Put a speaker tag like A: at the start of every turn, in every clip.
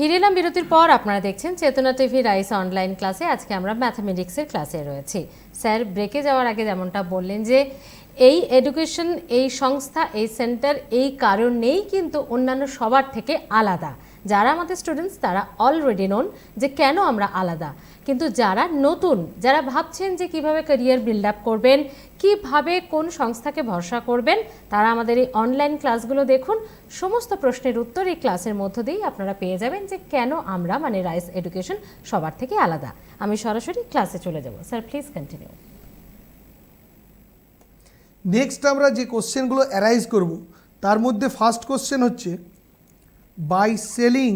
A: ফিরে এলাম বিরতির পর। আপনারা দেখছেন চেতনা টিভি রাইস অনলাইন ক্লাসে। আজকে আমরা ম্যাথামেটিক্সের ক্লাসে রয়েছি। স্যার ব্রেকে যাওয়ার আগে যেমনটা বললেন যে এই এডুকেশন, এই সংস্থা, এই সেন্টার এই কারণেই কিন্তু অন্যান্য সবার থেকে আলাদা। যারা আমাদের স্টুডেন্টস তারা অলরেডি নোন যে কেন আমরা আলাদা, কিন্তু যারা নতুন, যারা ভাবছেন যে কিভাবে ক্যারিয়ার বিল্ড আপ করবেন, কিভাবে কোন সংস্থাকে ভরসা করবেন, তারা আমাদের এই অনলাইন ক্লাসগুলো দেখুন। সমস্ত প্রশ্নের উত্তর এই ক্লাসের মধ্য দিয়েই আপনারা পেয়ে যাবেন যে কেন আমরা মানে রাইস এডুকেশন সবার থেকে আলাদা। আমি সরাসরি ক্লাসে চলে যাব। Sir please continue.
B: নেক্সট আমরা যে কোশ্চেনগুলো অ্যারাইজ করব তার মধ্যে ফার্স্ট কোশ্চেন হচ্ছে by selling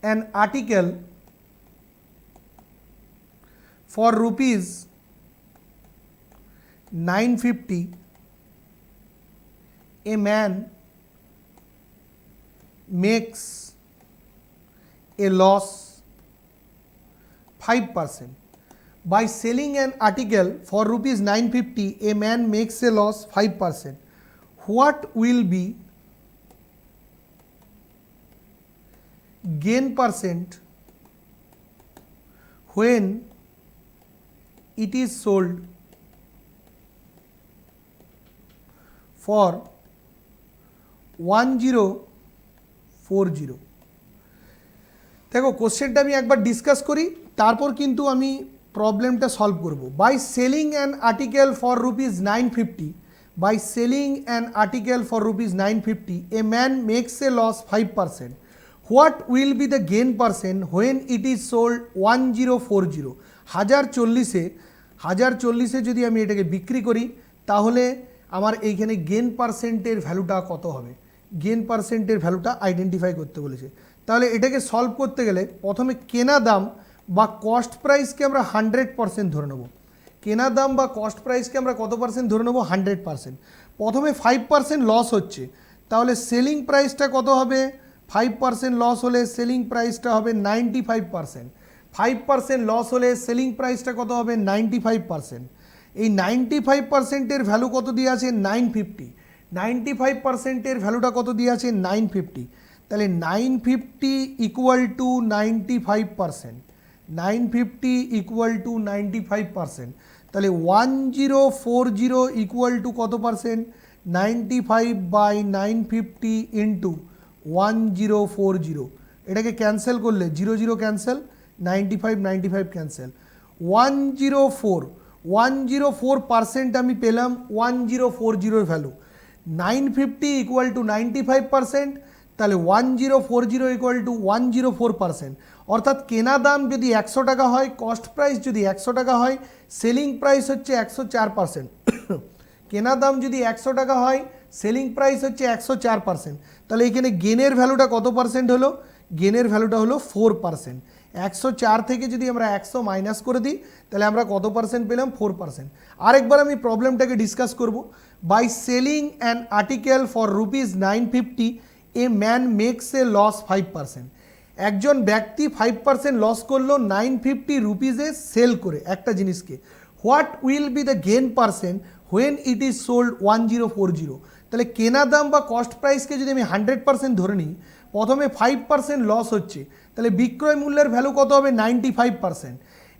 B: an article for rupees 950 a man makes a loss 5%. By selling an article for rupees 950, a man makes a loss 5%. What will be gain percent when it is sold for 1040? দেখো কোশ্চেনটা আমি একবার discuss করি, তারপর কিন্তু আমি প্রবলেমটা solve করব। By selling an article for rupees 950, by selling an article for rupees 950 a man makes a loss 5%. What will be the gain percent when it is sold 1040? 1040-এ যদি আমি এটাকে বিক্রি করি তাহলে আমার এইখানে গেন পার্সেন্টের ভ্যালুটা কত হবে, গেন পার্সেন্টের ভ্যালুটা আইডেন্টিফাই করতে বলেছে। তাহলে এটাকে সলভ করতে গেলে প্রথমে কেনা দাম বা কস্ট প্রাইসকে আমরা 100% ধরে নেব। কেনা দাম বা কস্ট প্রাইসকে আমরা কত পার্সেন্ট ধরে নেব? 100%। প্রথমে 5% লস হচ্ছে, তাহলে সেলিং প্রাইসটা কত হবে? 5% লস হলে সেলিং প্রাইসটা হবে 95%। 5% লস হলে সেলিং প্রাইসটা কত হবে? 95%। এই 95%-এর ভ্যালু কত দিয়ে আছে? 950। 95%-এর ভ্যালুটা কত দিয়ে আছে? 950। তাহলে 950 ইকুয়াল টু 95%, 950 ইকুয়াল টু 95%। তাহলে 1040 ইকুয়াল টু কত পার্সেন্ট? 95/950 ইন্টু 1040। এটাকে ক্যান্সেল করলে 00 ক্যান্সেল, 95 ক্যান্সেল, 104% আমি পেলাম 1040-এর ভ্যালু। 950 ইকুয়াল টু 95%, তাহলে 1040 ইকুয়াল টু 104%। অর্থাৎ কেনা দাম যদি 100 টাকা হয়, কস্ট প্রাইস যদি 100 টাকা হয়, সেলিং প্রাইস হচ্ছে 104%। কেনা দাম যদি 100 টাকা হয়, সেলিং প্রাইস হচ্ছে 104%। তাহলে এখানে গেনের ভ্যালুটা কত পার্সেন্ট হলো? গেনের ভ্যালুটা হলো 4%। 104 থেকে যদি আমরা 100 মাইনাস করে দিই তাহলে আমরা কত পার্সেন্ট পেলাম? 4%। আরেকবার আমি প্রবলেমটাকে ডিসকাস করব। By selling an article for rupees 950 a man makes a loss 5%। একজন ব্যক্তি 5% লস করলো 950 রুপিসে সেল করে একটা জিনিসকে। What will be the gain percent when it is sold 1040? তাহলে কেনা দাম বা কস্ট প্রাইসকে যদি আমি 100% ধরে নিই, প্রথমে 5% লস হচ্ছে, তাহলে বিক্রয় মূল্যের ভ্যালু কত হবে? 95%।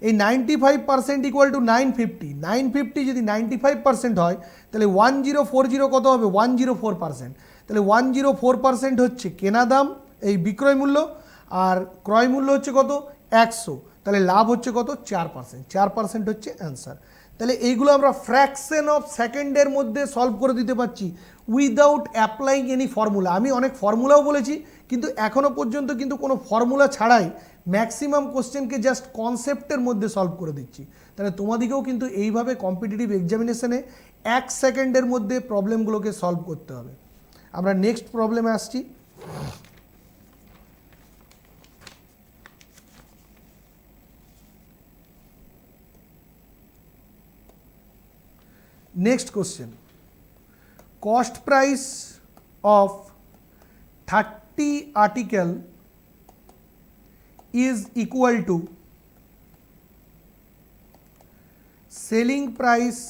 B: এই 95% ইকুয়াল টু 950। 950 যদি 95% হয় তাহলে 1040 কত হবে? 104%। তাহলে 104% হচ্ছে কেনা দাম, এই বিক্রয় মূল্য, আর ক্রয় মূল্য হচ্ছে কত? 100। তাহলে লাভ হচ্ছে কত? 4%। 4% হচ্ছে অ্যান্সার। তাহলে এইগুলো আমরা ফ্র্যাকশন অফ সেকেন্ডের মধ্যে সলভ করে দিতে পারছি উইদাউট অ্যাপ্লাইং এনি ফর্মুলা। আমি অনেক ফর্মুলাও বলেছি, কিন্তু এখনও পর্যন্ত কিন্তু কোনো ফর্মুলা ছাড়াই ম্যাক্সিমাম কোশ্চেনকে জাস্ট কনসেপ্টের মধ্যে সলভ করে দিচ্ছি। তাহলে তোমাদেরকেও কিন্তু এইভাবে কম্পিটিটিভ এক্সামিনেশনে 1 সেকেন্ডের মধ্যে প্রবলেমগুলোকে সলভ করতে হবে। আমরা নেক্সট প্রবলেমে আসছি। Next question. Cost price of 30 article is equal to selling price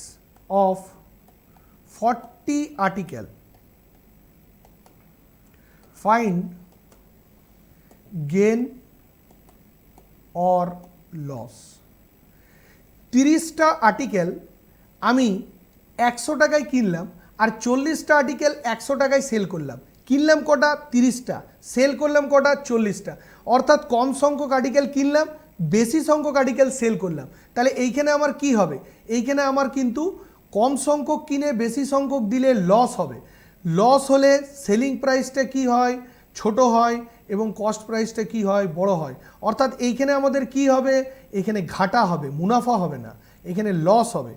B: of 40 article. Find gain or loss. 30টা আর্টিকেল আমি 100 টাকায় কিনলাম আর 40টা আর্টিকেল 100 টাকায় সেল করলাম। কিনলাম কটা? 30টা, সেল করলাম কটা? 40টা। অর্থাৎ কম সংখ্যক আর্টিকেল কিনলাম, বেশি সংখ্যক আর্টিকেল সেল করলাম। তাহলে এইখানে আমার কি হবে? এইখানে আমার কিন্তু কম সংখ্যক কিনে বেশি সংখ্যক দিলে লস হবে। লস হলে সেলিং প্রাইসটা কি হয়? ছোট হয় এবং কস্ট প্রাইসটা কি হয়? বড় হয়। অর্থাৎ এইখানে আমাদের কি হবে? এখানে ঘাটা হবে, মুনাফা হবে না, এখানে লস হবে।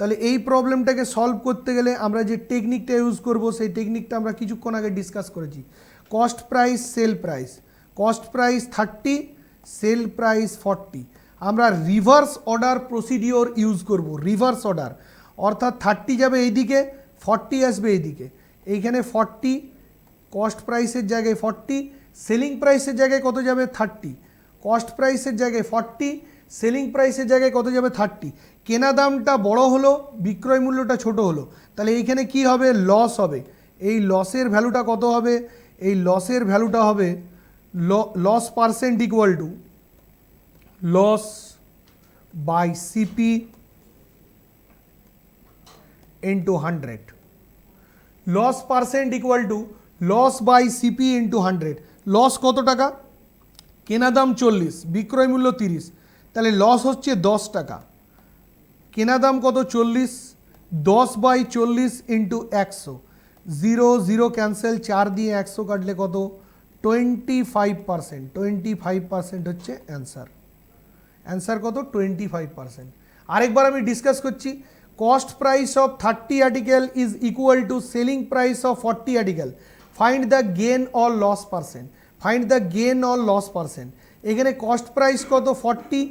B: তাহলে এই প্রবলেমটাকে সলভ করতে গেলে আমরা যে টেকনিকটা ইউজ করব সেই টেকনিকটা আমরা কিছুক্ষণ আগে ডিসকাস করেছি। Cost price, sale price. Cost price 30, sale price 40। আমরা রিভার্স অর্ডার প্রসিডিওর ইউজ করব। রিভার্স অর্ডার অর্থাৎ 30 যাবে এইদিকে, 40 আসবে এইদিকে। এইখানে 40 কস্ট প্রাইসের জায়গায় 40, সেলিং প্রাইসের জায়গায় কত যাবে? 30। কস্ট প্রাইসের জায়গায় 40, সেলিং প্রাইসের জায়গায় কত যাবে? 30। কেনা দামটা বড় হলো, বিক্রয় মূল্যটা ছোট হলো, তাহলে এইখানে কি হবে? লস হবে। এই লসের ভ্যালুটা কত হবে? এই লসের ভ্যালুটা হবে loss percent equal to loss by CP into 100। Loss percent equal to loss by CP into 100। Loss কত টাকা? কেনা দাম 40, বিক্রয় মূল্য 30, তাহলে লস হচ্ছে 10 টাকা। কেনা দাম কত? 40, 10 বাই 40 ইন্টু 100। 0 0 ক্যান্সেল, 4 দিয়ে 100 কাটলে কত? 25%। 25% হচ্ছে অ্যান্সার। অ্যান্সার কত? 25%। আরেকবার আমি ডিসকাস করছি। Cost price of 30 article is equal to selling price of 40 article. Find the gain or loss percent. Find the gain or loss percent. এখানে কস্ট প্রাইস কত? 40,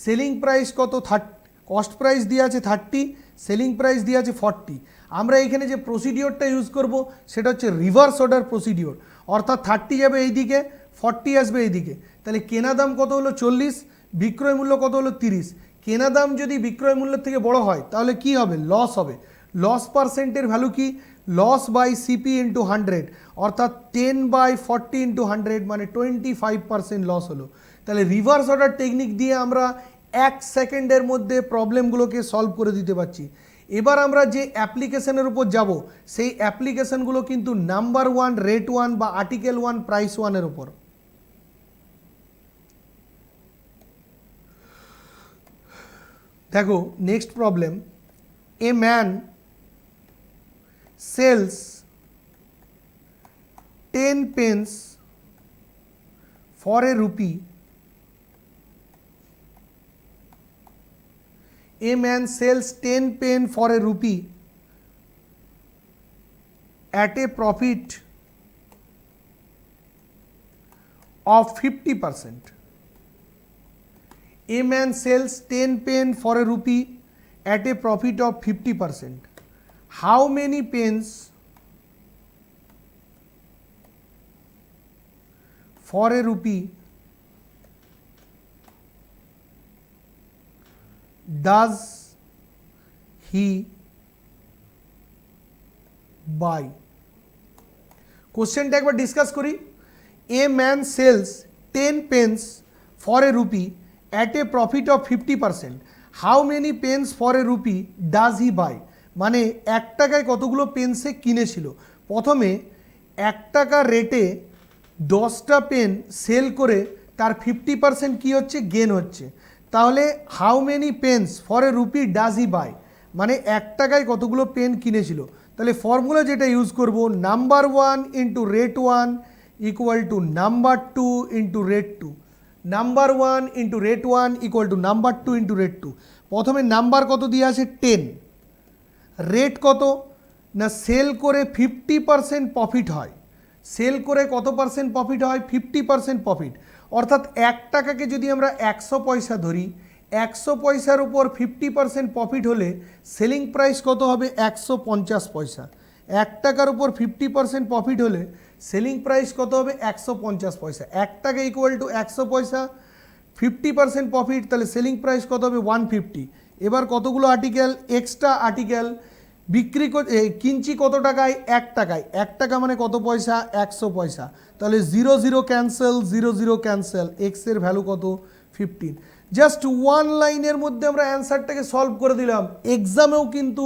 B: সেলিং প্রাইস কত? 30। কস্ট প্রাইস দিয়ে আছে 30, selling price দিয়ে আছে 40। আমরা এখানে যে প্রসিডিওরটা ইউজ করব সেটা হচ্ছে রিভার্স অর্ডার প্রসিডিওর। অর্থাৎ 30 যাবে এইদিকে, 40 আসবে এইদিকে। তাহলে কেনা দাম কত হলো? 40, বিক্রয় মূল্য কত হলো? 30। কেনা দাম যদি বিক্রয় মূল্যের থেকে বড় হয় তাহলে কি হবে? লস হবে। লস পার্সেন্টের ভ্যালু কি? লস বাই সিপি ইন্টু 100, অর্থাৎ 10 বাই 40 ইন্টু 100 মানে 25% লস হলো। তাহলে রিভার্স অর্ডার টেকনিক দিয়ে আমরা 1 সেকেন্ডের মধ্যে প্রবলেমগুলোকে সলভ করে দিতে পারছি। এবার আমরা যে অ্যাপ্লিকেশনের উপর যাব সেই অ্যাপ্লিকেশনগুলো কিন্তু নাম্বার 1, রেট 1 বা আর্টিকেল 1, প্রাইস 1 এর উপর। দেখো next problem. A man sells 10 pence for a rupee. A man sells 10 pence for a rupee at a profit of 50%. A man sells 10 pence for a rupee at a profit of 50%. How many pence for a rupee does he buy? কোশ্চেনটা একবার discuss করি। A man sells 10 pence for a rupee at a profit of 50%. How many pence for a rupee does he buy? মানে 1 টাকায় কতগুলো পেন্সে কিনেছিল। প্রথমে 1 টাকা রেটে 10টা পেন সেল করে তার 50% কি হচ্ছে? গেন হচ্ছে। তাহলে how many pence for a rupee does he buy, মানে 1 টাকায় কতগুলো পেন কিনেছিল। তাহলে ফর্মুলা যেটা ইউজ করব, number 1 into rate 1 equal to number 2 into rate 2। Number 1 into rate 1 equal to number 2 into rate 2। প্রথমে নাম্বার কত দিয়ে আছে? 10। রেট কত না? সেল করে 50% প্রফিট হয়। সেল করে কত পার্সেন্ট প্রফিট হয়? 50% প্রফিট। অর্থাৎ 1 টাকাকে যদি আমরা 100 পয়সা ধরি, 100 পয়সার উপর 50% প্রফিট হলে সেলিং প্রাইস কত হবে? 150 পয়সা। 1 টাকার উপর 50% প্রফিট হলে সেলিং প্রাইস কত হবে? 150 পয়সা। 1 টাকা ইকুয়াল টু 100 পয়সা, 50% প্রফিট, তাহলে সেলিং প্রাইস কত হবে? 150। এবার কতগুলো আর্টিকেল? এক্সট্রা আর্টিকেল কিনছি কত টাকায়, 1 টাকায়, 1 টাকা মানে কত পয়সা, 100 পয়সা। তাহলে 0 0 ক্যান্সেল, 0 0 ক্যান্সেল, এক্স এর ভ্যালু কত, 15। জাস্ট ওয়ান লাইনের মধ্যে আমরা অ্যান্সারটাকে সলভ করে দিলাম। এক্সামেও কিন্তু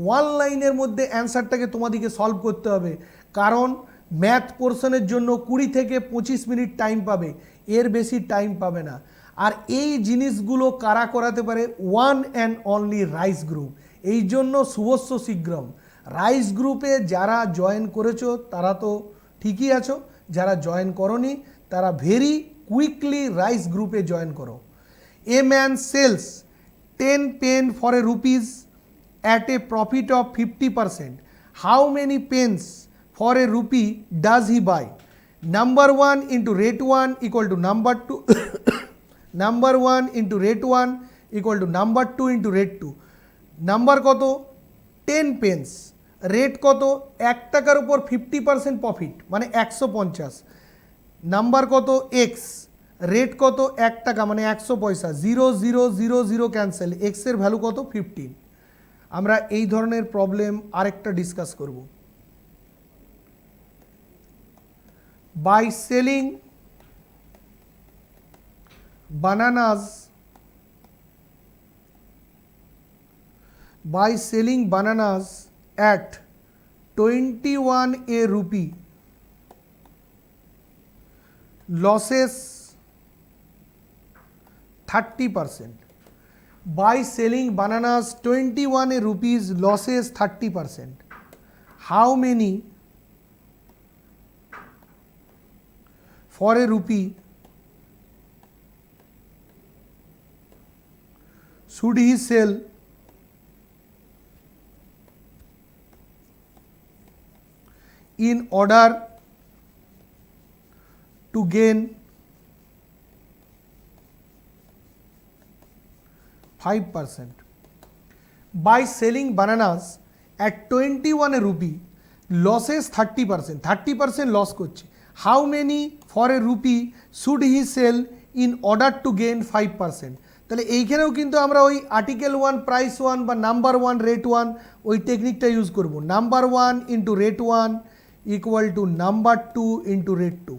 B: ওয়ান লাইনের মধ্যে অ্যান্সারটাকে তোমাদেরকে সলভ করতে হবে, কারণ ম্যাথ পোর্শনের জন্য 20 থেকে 25 মিনিট টাইম পাবে, এর বেশি টাইম পাবে না। আর এই জিনিসগুলো কারা করাতে পারে, one and only rice group. এই জন্য শুভস্য শীঘ্রম। রাইস গ্রুপে যারা জয়েন করেছো তারা তো ঠিকই আছো, যারা জয়েন করনি তারা ভেরি কুইকলি রাইস গ্রুপে জয়েন করো। A man sells 10 pence for a rupees at a profit of 50%. How many pens for a rupee does he buy? Number 1 into rate 1 equal to number 2 number 1 into rate 1 equal to number 2 into rate 2. Number কত, 10 pens, rate কত, 1 টাকার উপর 50% profit মানে 150। Number কত, x, rate কত, 1 টাকা মানে 100 পয়সা, 0 0 0 0 ক্যান্সেল, এক্সের ভ্যালু কত, 15। আমরা এই ধরনের প্রবলেম আরেকটা ডিসকাস করব। By selling bananas at 21 a rupee, losses 30%. By selling bananas 21 a rupees, losses 30%. How many for a rupee should he sell in order to gain 5%? By selling bananas at 21 a rupee, losses 30%, 30% loss করছে। How many for a rupee should he sell in order to gain 5%? তাহলে এইখানেও কিন্তু আমরা ওই article 1 price 1 বা number 1 rate 1 ওই টেকনিকটা use করব। Number 1 into rate 1 equal to number 2 into rate 2,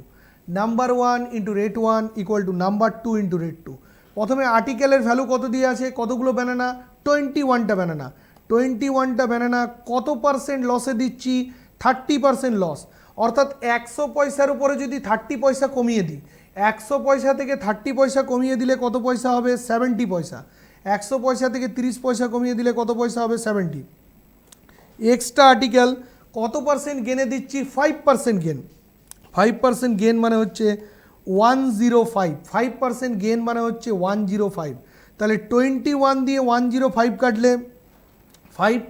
B: number 1 into rate 1 equal to number 2 into rate 2। প্রথমে আর্টিকেলের ভ্যালু কত দিয়ে আছে, কতগুলো ব্যানানা, 21টা ব্যানানা, 21টা ব্যানানা কত পার্সেন্ট লসে দিচ্ছি, 30% লস। অর্থাৎ 100 পয়সার উপরে যদি 30 পয়সা কমিয়ে দিই, 100 পয়সা থেকে 30 পয়সা কমিয়ে দিলে কত পয়সা হবে, 70 পয়সা। 100 পয়সা থেকে 30 পয়সা কমিয়ে দিলে কত পয়সা হবে, 70। এক্সট্রা আর্টিকেল কত পার্সেন্ট গেনে দিচ্ছি, 5% গেন। 5% গেন মানে হচ্ছে 105, 5% গেন মানে হচ্ছে 105। তাহলে 21 দিয়ে 105 কাটলে 5,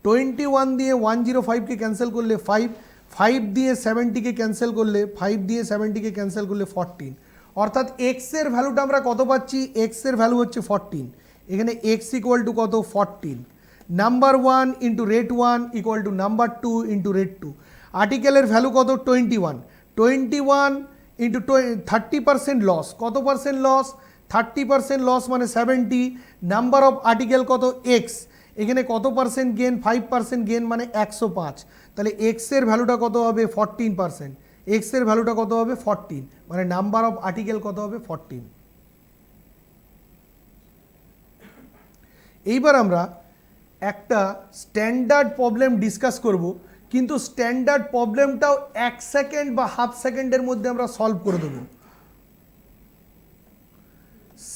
B: 21 দিয়ে 105কে ক্যান্সেল করলে 5, 5 দিয়ে 70কে ক্যান্সেল করলে 5 দিয়ে 70কে ক্যান্সেল করলে 14। অর্থাৎ এক্সের ভ্যালুটা আমরা কত পাচ্ছি, এক্সের ভ্যালু হচ্ছে 14। এখানে এক্স ইকুয়াল টু কত, 14। Number 1 into rate 1 equal to number 2 into rate 2। আর্টিকেলের ভ্যালু কত, 21, 21 ইন্টু 30% লস, কত পার্সেন্ট লস, 30% লস মানে 70। নাম্বার অফ আর্টিকেল কত, এক্স, এখানে কত পার্সেন্ট গেন, 5% গেন মানে 105। তাহলে এক্সের ভ্যালুটা কত হবে, 14%। এক্সের ভ্যালুটা কত হবে, 14, মানে নাম্বার অফ আর্টিকেল কত হবে, 14। এইবার আমরা একটা স্ট্যান্ডার্ড প্রবলেম ডিসকাস করব, কিন্তু স্ট্যান্ডার্ড প্রবলেমটাও 1 সেকেন্ড বা হাফ সেকেন্ডের মধ্যে আমরা সলভ করে দেব।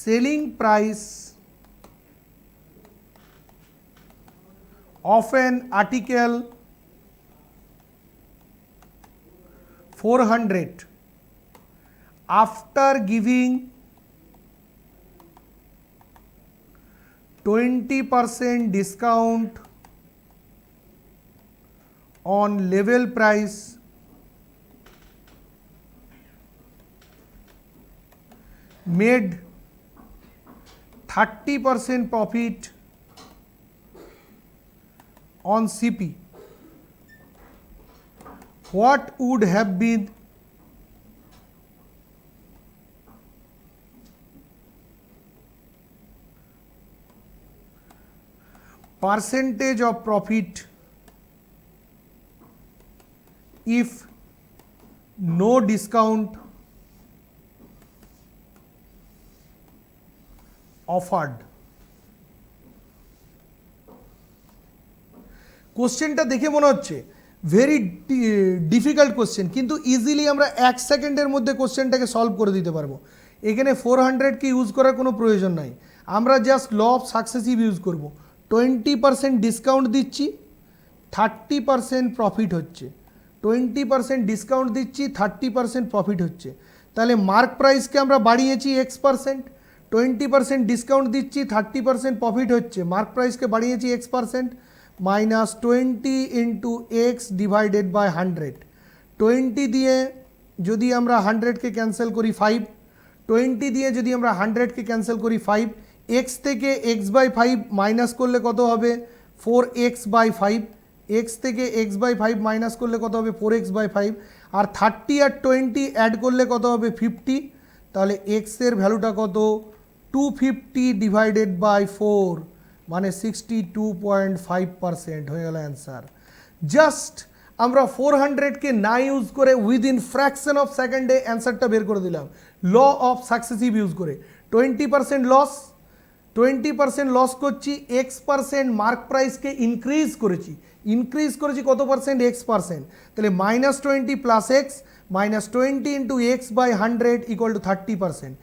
B: Selling price of an article 400 after giving 20% discount on level price made 30% profit on CP. What would have been percentage of profit if no discount offered. কোশ্চেনটা দেখে মনে হচ্ছে ভেরি ডিফিকাল্ট কোশ্চেন, কিন্তু ইজিলি আমরা 1 সেকেন্ডের মধ্যে কোশ্চেনটাকে সলভ করে দিতে পারবো। এখানে 400কে ইউজ করার কোনো প্রয়োজন নাই, আমরা just law of successive use করব। 20% ডিসকাউন্ট দিচ্ছি, 30% প্রফিট হচ্ছে। 20% ডিসকাউন্ট দিচ্ছি, 30% প্রফিট হচ্ছে। তাহলে মার্ক প্রাইসকে আমরা বাড়িয়েছি X%, 20% ডিসকাউন্ট দিচ্ছি, 30% প্রফিট হচ্ছে, মার্ক প্রাইসকে বাড়িয়েছি X%, minus 20 into x divided by 100। 20 দিয়ে যদি আমরা 100কে ক্যান্সেল করি 5, 20 দিয়ে যদি আমরা 100কে ক্যান্সেল করি 5, এক্স থেকে x/5 মাইনাস করলে কত হবে 4x/5, এক্স থেকে x/5 মাইনাস করলে কত হবে 4x/5, আর 30 আর 20 অ্যাড করলে কত হবে 50। তাহলে এক্সের ভ্যালুটা কত 250 ডিভাইডেড বাই 4 মানে 62.5% হয়ে গেল অ্যান্সার। জাস্ট আমরা 400কে না ইউজ করে উইদিন ফ্র্যাকশন অফ সেকেন্ডে অ্যান্সারটা বের করে দিলাম ল অফ সাকসেসিভ ইউজ করে। 20% লস, 20% লস করছি, X% মার্ক প্রাইসকে ইনক্রিজ করেছি কত পার্সেন্ট X%, তাহলে -20 plus x minus 20 into x/100 equal to 30%।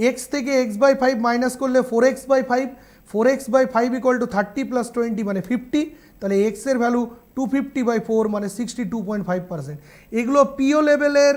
B: X থেকে x/5 মাইনাস করলে 4x/5, 4x/5 equal to 30 plus 20 মানে 50, তাহলে এক্সের ভ্যালু 250/4 মানে 62.5%। এগুলো পিও লেভেলের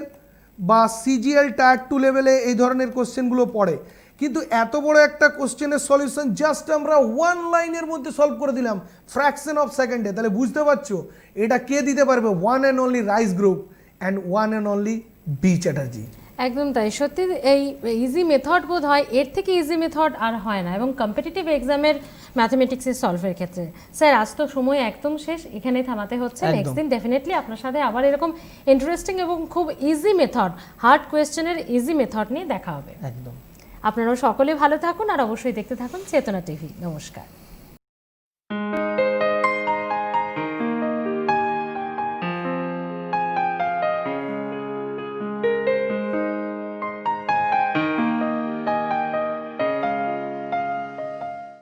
B: বা সিজিএল টায়ার 2 লেভেলে এই ধরনের কোশ্চেনগুলো পড়ে, কিন্তু এত বড় একটা কোশ্চেনের সলিউশন জাস্ট আমরা 1 লাইনের মধ্যে সলভ করে দিলাম ফ্র্যাকশন অফ সেকেন্ডে। তাহলে বুঝতে পারছো এটা কে দিতে পারবে? One and only rice group and one and only be Chatterjee.
A: একদম তাই, সত্যি এই ইজি মেথড বোধ হয় এর থেকে ইজি মেথড আর হয় না, এবং কম্পিটিটিভ এক্সামের ম্যাথমেটিক্সের সলভের ক্ষেত্রে। স্যার আজ তো সময় একদম শেষ, এখানেই থামাতে হচ্ছে। নেক্সট দিন ডেফিনেটলি আপনার সাথে আবার এরকম ইন্টারেস্টিং এবং খুব ইজি মেথড, হার্ড কোয়েশ্চেনের ইজি মেথড নিয়ে দেখা হবে।
B: একদম।
A: আপনারাও সকলে ভালো থাকুন আর অবশ্যই দেখতে থাকুন চেতনা টিভি। নমস্কার।